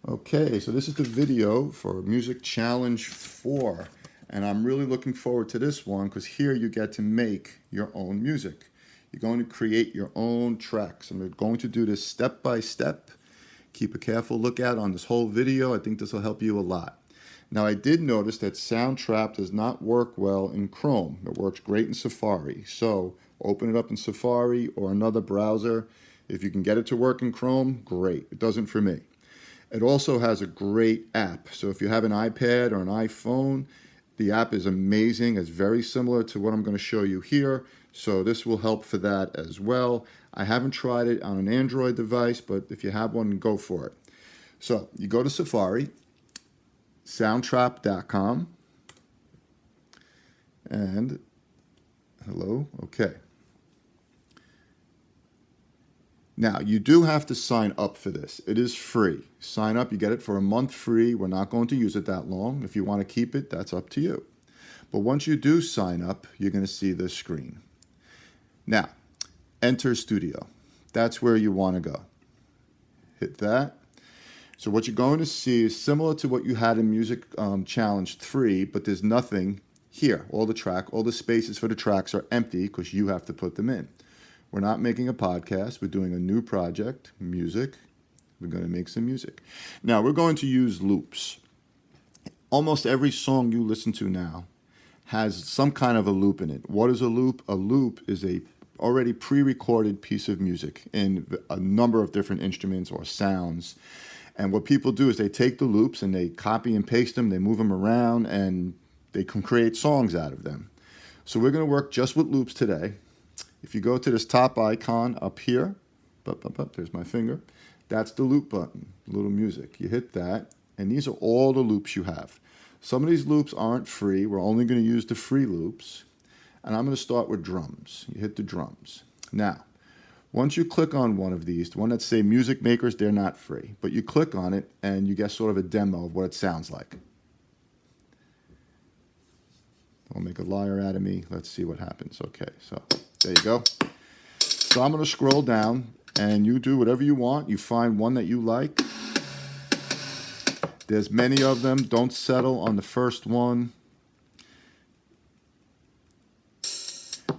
Okay, so this is the video for Music Challenge 4, and I'm really looking forward to this one because here you get to make your own music. You're going to create your own tracks. I'm going to do this step by step. Keep a careful lookout on this whole video. I think this will help you a lot. Now, I did notice that Soundtrap does not work well in Chrome. It works great in Safari. So open it up in Safari or another browser. If you can get it to work in Chrome, great. It doesn't for me. It also has a great app. So if you have an iPad or an iPhone, the app is amazing. It's very similar to what I'm going to show you here. So this will help for that as well. I haven't tried it on an Android device, but if you have one, go for it. So you go to Safari, soundtrap.com, and hello, okay. Now, you do have to sign up for this. It is free. Sign up, you get it for a month free. We're not going to use it that long. If you want to keep it, that's up to you. But once you do sign up, you're going to see this screen. Now, enter Studio. That's where you want to go. Hit that. So what you're going to see is similar to what you had in Music Challenge 3, but there's nothing here. All the spaces for the tracks are empty because you have to put them in. We're not making a podcast. We're doing a new project, music. We're going to make some music. Now, we're going to use loops. Almost every song you listen to now has some kind of a loop in it. What is a loop? A loop is a already pre-recorded piece of music in a number of different instruments or sounds. And what people do is they take the loops and they copy and paste them, they move them around, and they can create songs out of them. So we're going to work just with loops today. If you go to this top icon up here, there's my finger, that's the loop button, little music. You hit that, and these are all the loops you have. Some of these loops aren't free. We're only going to use the free loops. And I'm going to start with drums. You hit the drums. Now, once you click on one of these, the one that say Music Makers, they're not free. But you click on it, and you get sort of a demo of what it sounds like. Don't make a liar out of me. Let's see what happens. Okay, so there you go. So I'm going to scroll down, and you do whatever you want. You find one that you like. There's many of them. Don't settle on the first one.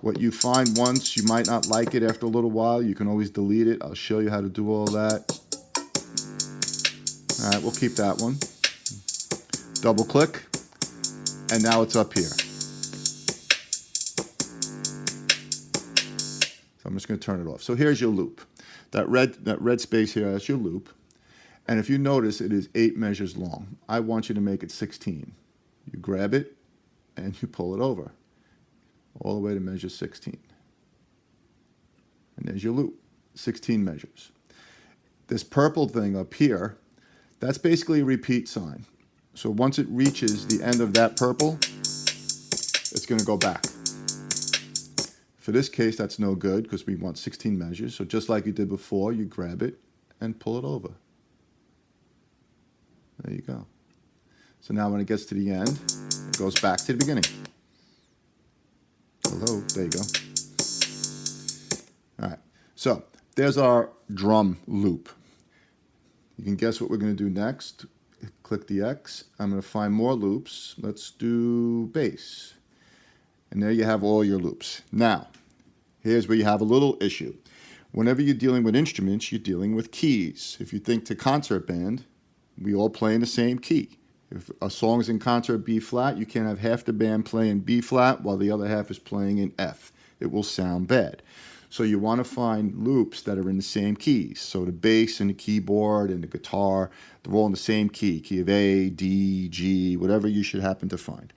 What you find once, you might not like it after a little while. You can always delete it. I'll show you how to do all that. All right, we'll keep that one. Double click, and now it's up here. So I'm just going to turn it off. So here's your loop. That red space here, that's your loop. And if you notice, it is 8 measures long. I want you to make it 16. You grab it, and you pull it over all the way to measure 16. And there's your loop, 16 measures. This purple thing up here, that's basically a repeat sign. So once it reaches the end of that purple, it's going to go back. For this case, that's no good because we want 16 measures. So just like you did before, you grab it and pull it over. There you go. So now when it gets to the end, it goes back to the beginning. Hello, there you go. All right, so there's our drum loop. You can guess what we're going to do next. Click the X. I'm going to find more loops. Let's do bass. And there you have all your loops. Now, here's where you have a little issue. Whenever you're dealing with instruments, you're dealing with keys. If you think to concert band, we all play in the same key. If a song is in concert B flat, you can't have half the band playing B flat while the other half is playing in F. It will sound bad. So you want to find loops that are in the same keys. So the bass and the keyboard and the guitar, they're all in the same key. Key of A, D, G, whatever you should happen to find.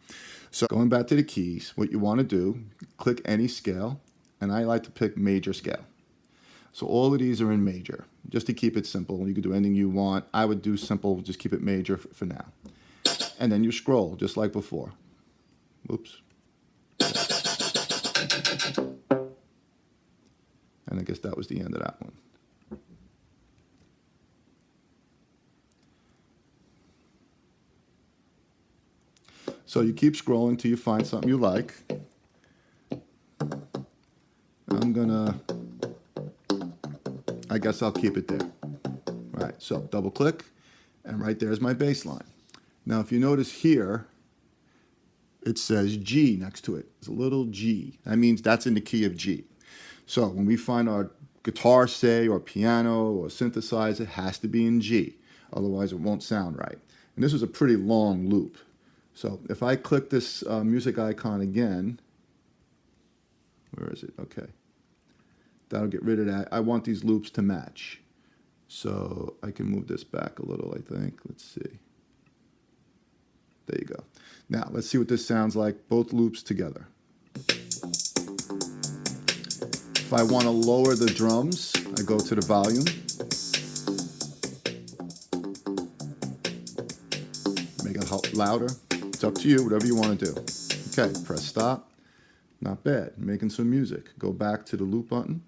So going back to the keys, what you want to do, click any scale, and I like to pick major scale. So all of these are in major, just to keep it simple. You can do anything you want. I would do simple, just keep it major for now. And then you scroll, just like before. Oops. And I guess that was the end of that one. So you keep scrolling till you find something you like. I guess I'll keep it there. All right, so double click, And right there's my bass line. Now, if you notice here, it says G next to it. It's a little G. That means that's in the key of G. So when we find our guitar, say, or piano, or synthesizer, it has to be in G. Otherwise, it won't sound right. And this is a pretty long loop. So if I click this music icon again, where is it? Okay. That'll get rid of that. I want these loops to match. So I can move this back a little, I think. Let's see. There you go. Now, let's see what this sounds like, both loops together. If I want to lower the drums, I go to the volume. Make it louder. It's up to you, whatever you want to do. Okay, press stop. Not bad. Making some music. Go back to the loop button.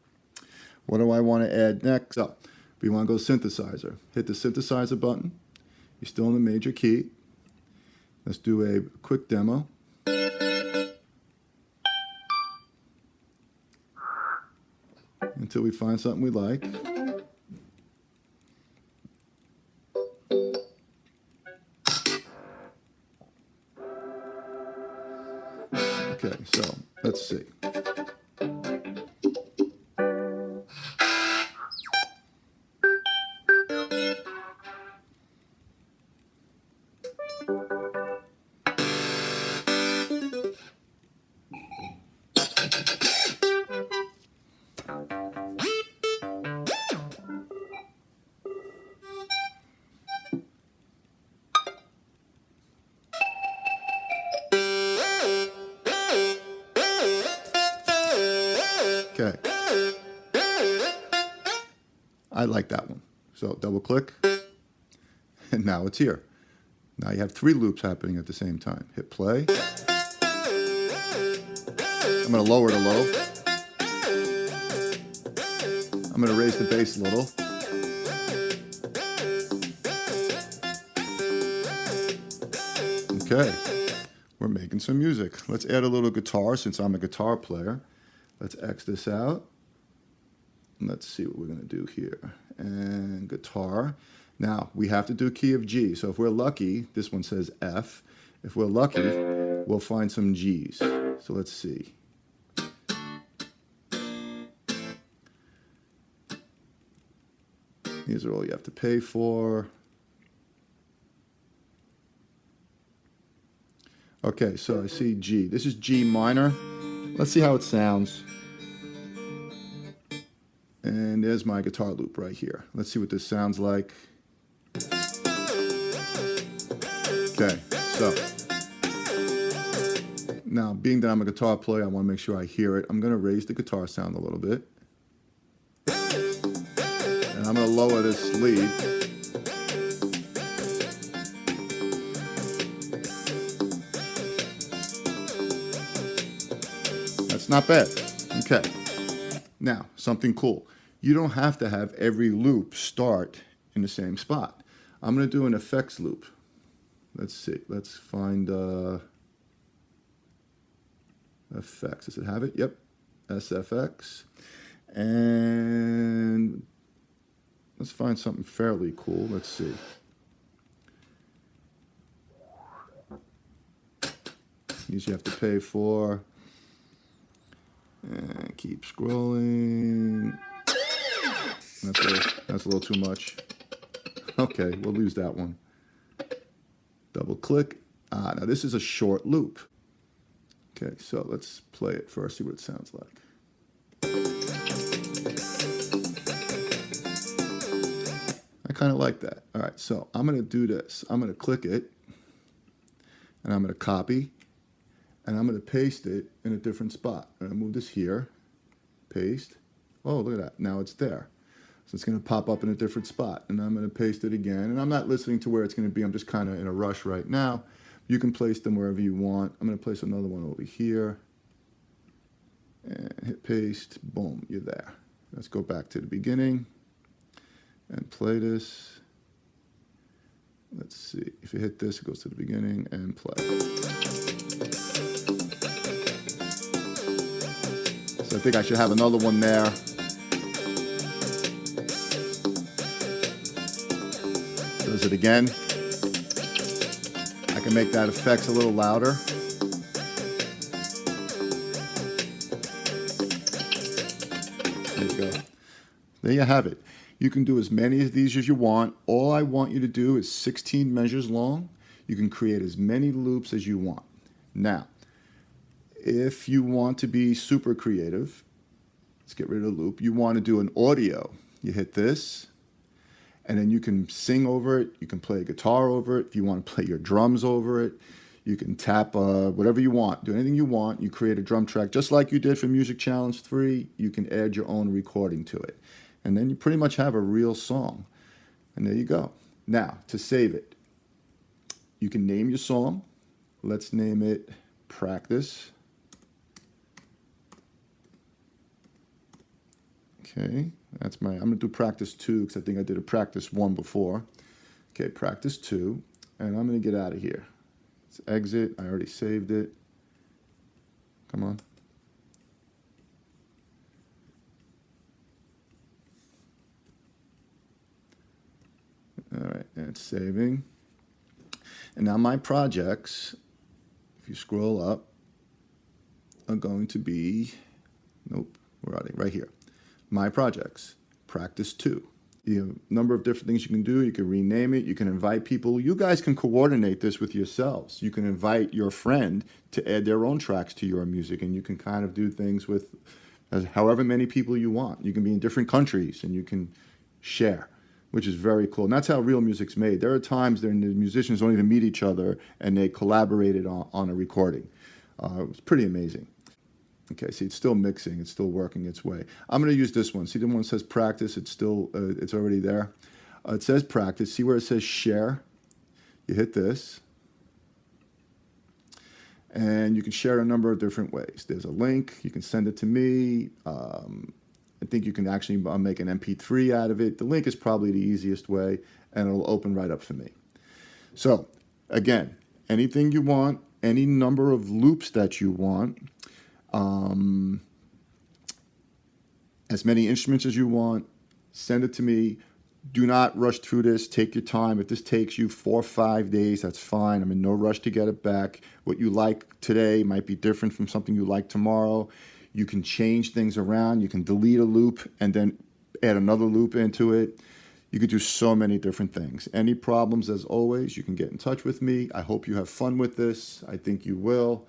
What do I want to add next? Oh, we want to go synthesizer. Hit the synthesizer button. You're still in the major key. Let's do a quick demo. Until we find something we like. Okay, so let's see. Okay. I like that one. So double click, and now it's here. Now you have 3 loops happening at the same time. Hit play. I'm going to lower the low. I'm going to raise the bass a little. Okay, we're making some music. Let's add a little guitar since I'm a guitar player. Let's X this out. And let's see what we're going to do here. And guitar. Now, we have to do key of G. So if we're lucky, this one says F. If we're lucky, we'll find some Gs. So let's see. These are all you have to pay for. Okay, so I see G. This is G minor. Let's see how it sounds. And there's my guitar loop right here. Let's see what this sounds like. Okay, so now being that I'm a guitar player, I want to make sure I hear it. I'm going to raise the guitar sound a little bit. And I'm going to lower this lead. That's not bad. Okay. Now, something cool. You don't have to have every loop start in the same spot. I'm going to do an effects loop. Let's see. Let's find effects. Does it have it? Yep. SFX. And let's find something fairly cool. Let's see. These you have to pay for. And keep scrolling. That's a little too much. Okay, we'll lose that one. Double click. Now this is a short loop. Okay, so let's play it first, see what it sounds like. I kind of like that. All right, so I'm going to do this. I'm going to click it, and I'm going to copy, and I'm going to paste it in a different spot. I'm going to move this here, paste. Oh, look at that. Now it's there. So it's going to pop up in a different spot, and I'm going to paste it again. And I'm not listening to where it's going to be. I'm just kind of in a rush right now. You can place them wherever you want. I'm going to place another one over here. And hit paste. Boom, you're there. Let's go back to the beginning and play this. Let's see. If you hit this, it goes to the beginning and play. So I think I should have another one there. Does it again. I can make that effects a little louder. There you go. There you have it. You can do as many of these as you want. All I want you to do is 16 measures long. You can create as many loops as you want. Now, if you want to be super creative, let's get rid of the loop. You want to do an audio. You hit this, and then you can sing over it. You can play a guitar over it. If you want to play your drums over it, you can tap whatever you want. Do anything you want. You create a drum track just like you did for Music Challenge 3. You can add your own recording to it. And then you pretty much have a real song. And there you go. Now, to save it, you can name your song. Let's name it Practice. Okay, I'm going to do Practice 2 because I think I did a Practice 1 before. Okay, Practice 2, and I'm going to get out of here. Let's exit. I already saved it. Come on. All right, and it's saving. And now my projects, if you scroll up, are going to be, nope, where are they? Right here. My projects, Practice 2. You have a number of different things you can do. You can rename it. You can invite people. You guys can coordinate this with yourselves. You can invite your friend to add their own tracks to your music, and you can kind of do things with however many people you want. You can be in different countries, and you can share, which is very cool. And that's how real music's made. There are times when the musicians don't even meet each other, and they collaborated on a recording. It was pretty amazing. Okay, see, it's still mixing. It's still working its way. I'm going to use this one. See, the one that says practice. It's still, it's already there. It says practice. See where it says share? You hit this. And you can share a number of different ways. There's a link. You can send it to me. I think you can actually make an MP3 out of it. The link is probably the easiest way, and it'll open right up for me. So, again, anything you want, any number of loops that you want, as many instruments as you want, send it to me. Do not rush through this. Take your time. If this takes you 4 or 5 days, that's fine. I'm in no rush to get it back. What you like today might be different from something you like tomorrow. You can change things around. You can delete a loop and then add another loop into it. You could do so many different things. Any problems, as always, you can get in touch with me. I hope you have fun with this. I think you will.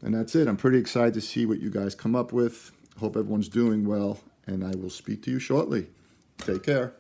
And that's it. I'm pretty excited to see what you guys come up with. Hope everyone's doing well, and I will speak to you shortly. Take care.